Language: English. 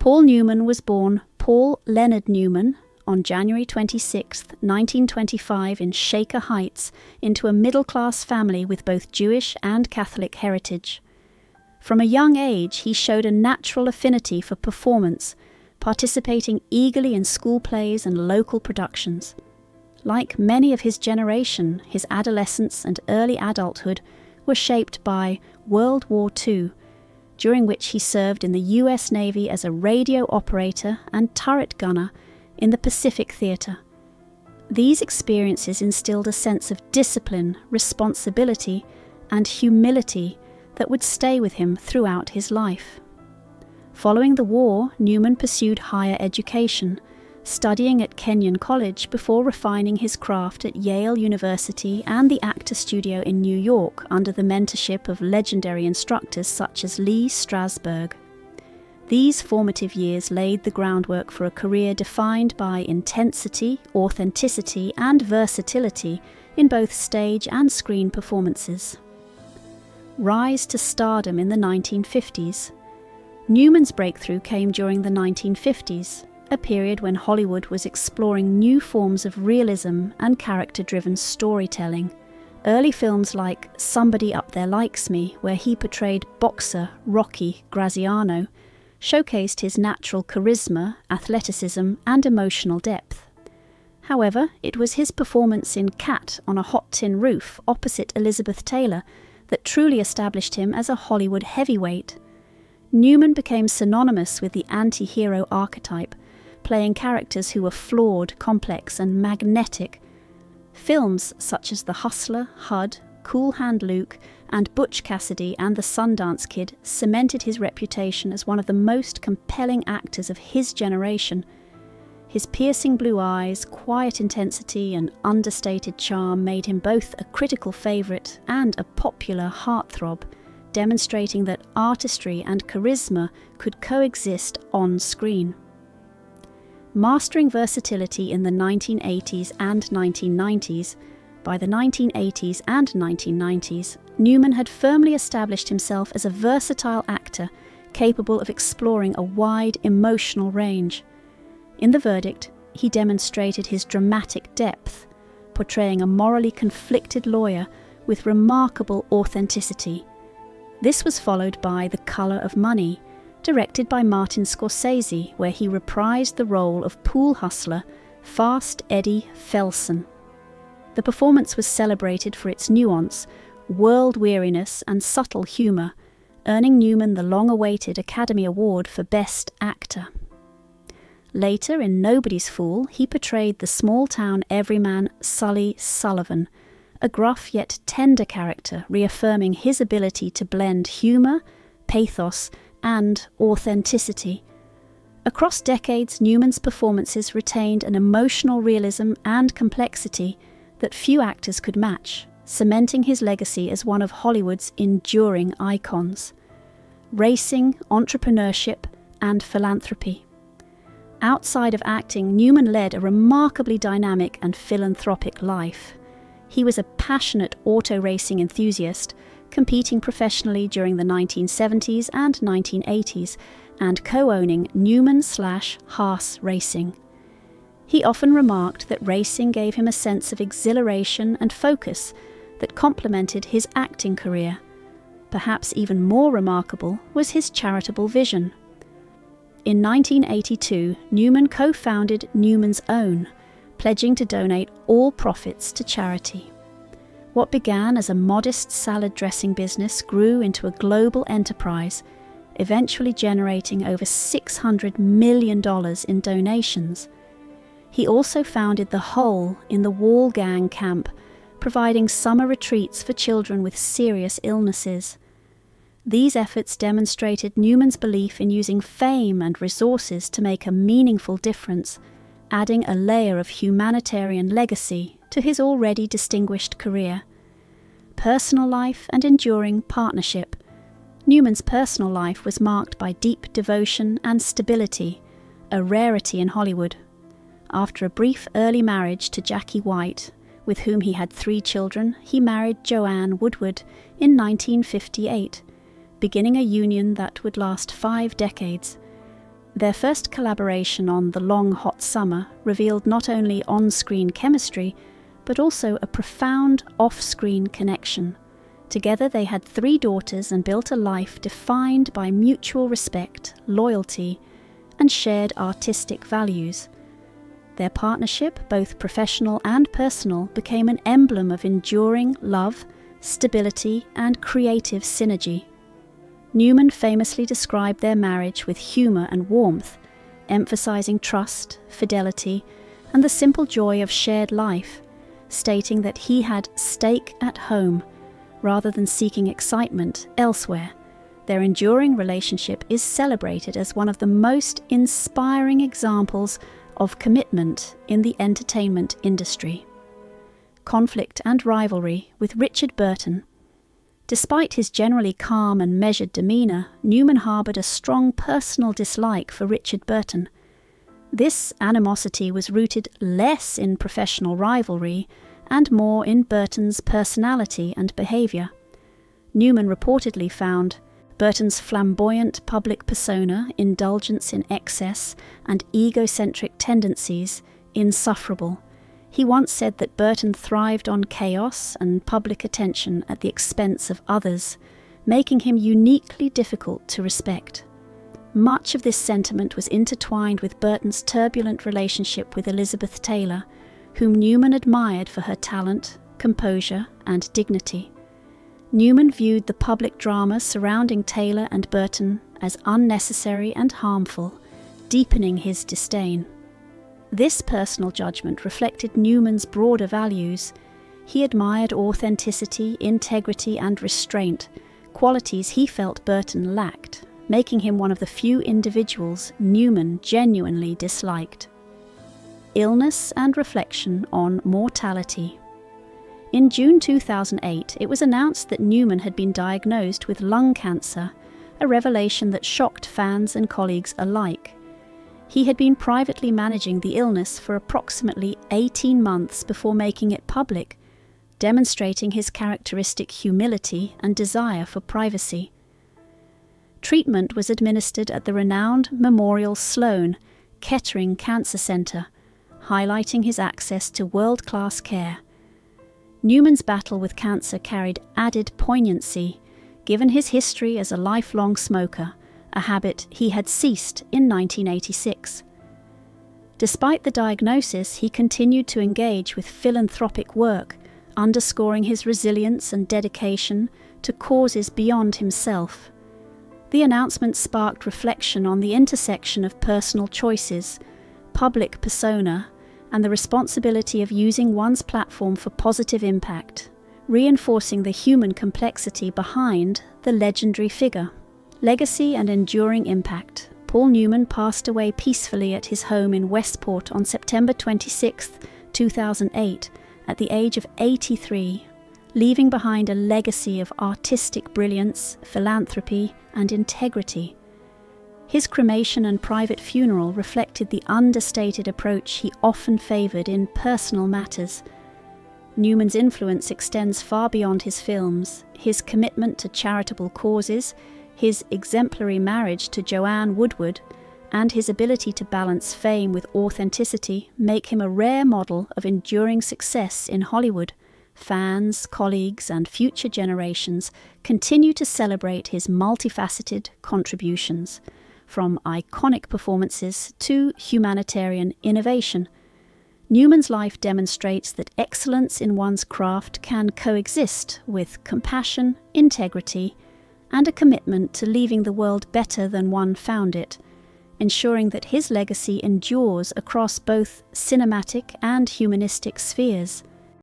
Paul Newman was born Paul Leonard Newman on January 26, 1925 in Shaker Heights into a middle-class family with both Jewish and Catholic heritage. From a young age, he showed a natural affinity for performance, participating eagerly in school plays and local productions. Like many of his generation, his adolescence and early adulthood were shaped by World War II, during which he served in the US Navy as a radio operator and turret gunner in the Pacific Theatre. These experiences instilled a sense of discipline, responsibility, and humility that would stay with him throughout his life. Following the war, Newman pursued higher education, studying at Kenyon College before refining his craft at Yale University and the Actor Studio in New York under the mentorship of legendary instructors such as Lee Strasberg. These formative years laid the groundwork for a career defined by intensity, authenticity, and versatility in both stage and screen performances. Rise to stardom in the 1950s. Newman's breakthrough came during the 1950s, a period when Hollywood was exploring new forms of realism and character-driven storytelling. Early films like Somebody Up There Likes Me, where he portrayed boxer Rocky Graziano, showcased his natural charisma, athleticism, and emotional depth. However, it was his performance in Cat on a Hot Tin Roof opposite Elizabeth Taylor that truly established him as a Hollywood heavyweight. Newman became synonymous with the anti-hero archetype, playing characters who were flawed, complex, and magnetic. Films such as The Hustler, Hud, Cool Hand Luke, and Butch Cassidy and the Sundance Kid cemented his reputation as one of the most compelling actors of his generation. His piercing blue eyes, quiet intensity, and understated charm made him both a critical favourite and a popular heartthrob, demonstrating that artistry and charisma could coexist on screen. Mastering versatility in the 1980s and 1990s, by the 1980s and 1990s, Newman had firmly established himself as a versatile actor capable of exploring a wide emotional range. In The Verdict, he demonstrated his dramatic depth, portraying a morally conflicted lawyer with remarkable authenticity. This was followed by The Colour of Money, directed by Martin Scorsese, where he reprised the role of pool hustler Fast Eddie Felsen. The performance was celebrated for its nuance, world-weariness, and subtle humour, earning Newman the long-awaited Academy Award for Best Actor. Later, in Nobody's Fool, he portrayed the small-town everyman Sully Sullivan, a gruff yet tender character reaffirming his ability to blend humour, pathos, and authenticity. Across decades, Newman's performances retained an emotional realism and complexity that few actors could match, cementing his legacy as one of Hollywood's enduring icons. Racing, entrepreneurship, and philanthropy. Outside of acting, Newman led a remarkably dynamic and philanthropic life. He was a passionate auto racing enthusiast, competing professionally during the 1970s and 1980s, and co-owning Newman/Haas Racing. He often remarked that racing gave him a sense of exhilaration and focus that complemented his acting career. Perhaps even more remarkable was his charitable vision. In 1982, Newman co-founded Newman's Own, pledging to donate all profits to charity. What began as a modest salad dressing business grew into a global enterprise, eventually generating over $600 million in donations. He also founded The Hole in the Wall Gang camp, providing summer retreats for children with serious illnesses. These efforts demonstrated Newman's belief in using fame and resources to make a meaningful difference, adding a layer of humanitarian legacy to his already distinguished career. Personal life and enduring partnership. Newman's personal life was marked by deep devotion and stability, a rarity in Hollywood. After a brief early marriage to Jackie White, with whom he had 3 children, he married Joanne Woodward in 1958, beginning a union that would last 5 decades. Their first collaboration on The Long Hot Summer revealed not only on-screen chemistry, but also a profound off-screen connection. Together they had 3 daughters and built a life defined by mutual respect, loyalty, and shared artistic values. Their partnership, both professional and personal, became an emblem of enduring love, stability, and creative synergy. Newman famously described their marriage with humour and warmth, emphasizing trust, fidelity, and the simple joy of shared life, stating that he had stake at home rather than seeking excitement elsewhere. Their enduring relationship is celebrated as one of the most inspiring examples of commitment in the entertainment industry. Conflict and rivalry with Richard Burton. Despite his generally calm and measured demeanour, Newman harboured a strong personal dislike for Richard Burton. This animosity was rooted less in professional rivalry and more in Burton's personality and behaviour. Newman reportedly found Burton's flamboyant public persona, indulgence in excess, and egocentric tendencies insufferable. He once said that Burton thrived on chaos and public attention at the expense of others, making him uniquely difficult to respect. Much of this sentiment was intertwined with Burton's turbulent relationship with Elizabeth Taylor, whom Newman admired for her talent, composure, and dignity. Newman viewed the public drama surrounding Taylor and Burton as unnecessary and harmful, deepening his disdain. This personal judgment reflected Newman's broader values. He admired authenticity, integrity, and restraint, qualities he felt Burton lacked, making him one of the few individuals Newman genuinely disliked. Illness and reflection on mortality. In June 2008, it was announced that Newman had been diagnosed with lung cancer, a revelation that shocked fans and colleagues alike. He had been privately managing the illness for approximately 18 months before making it public, demonstrating his characteristic humility and desire for privacy. Treatment was administered at the renowned Memorial Sloan Kettering Cancer Center, highlighting his access to world-class care. Newman's battle with cancer carried added poignancy, given his history as a lifelong smoker, a habit he had ceased in 1986. Despite the diagnosis, he continued to engage with philanthropic work, underscoring his resilience and dedication to causes beyond himself. The announcement sparked reflection on the intersection of personal choices, public persona, and the responsibility of using one's platform for positive impact, reinforcing the human complexity behind the legendary figure. Legacy and enduring impact. Paul Newman passed away peacefully at his home in Westport on September 26, 2008, at the age of 83, leaving behind a legacy of artistic brilliance, philanthropy, and integrity. His cremation and private funeral reflected the understated approach he often favoured in personal matters. Newman's influence extends far beyond his films. His commitment to charitable causes, his exemplary marriage to Joanne Woodward, and his ability to balance fame with authenticity make him a rare model of enduring success in Hollywood. Fans, colleagues, and future generations continue to celebrate his multifaceted contributions, from iconic performances to humanitarian innovation. Newman's life demonstrates that excellence in one's craft can coexist with compassion, integrity, and a commitment to leaving the world better than one found it, ensuring that his legacy endures across both cinematic and humanistic spheres.